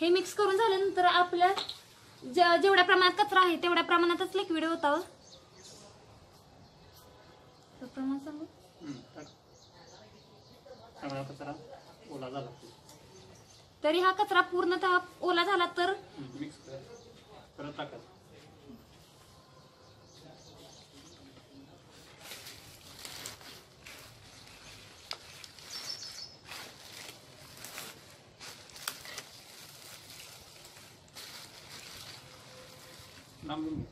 हे मिक्स करून झाल्यानंतर आपल्या जेवढ्या प्रमाणात कचरा आहे तेवढ्या प्रमाणातच लिक्विड होतं. प्रमाण सांगू. कचरा ओला झाला तरी हा कचरा पूर्णतः ओला झाला तर मिक्स परत टाकायचं. लांबून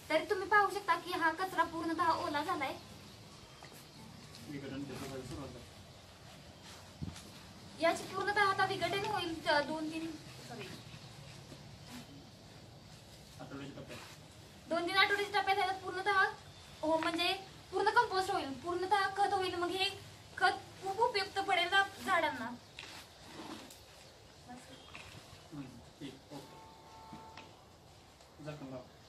तरी तुम्ही पाहू शकता की हा कचरा पूर्णतः ओला झालाय. याची पूर्णतः आता विघटन होईल 2-3 आठवड्याच्या टप्प्यात पूर्णतः हो म्हणजे पूर्ण कंपोस्ट होईल, पूर्णतः खत होईल. मग हे खत खूप उपयुक्त पडेल झाडांना.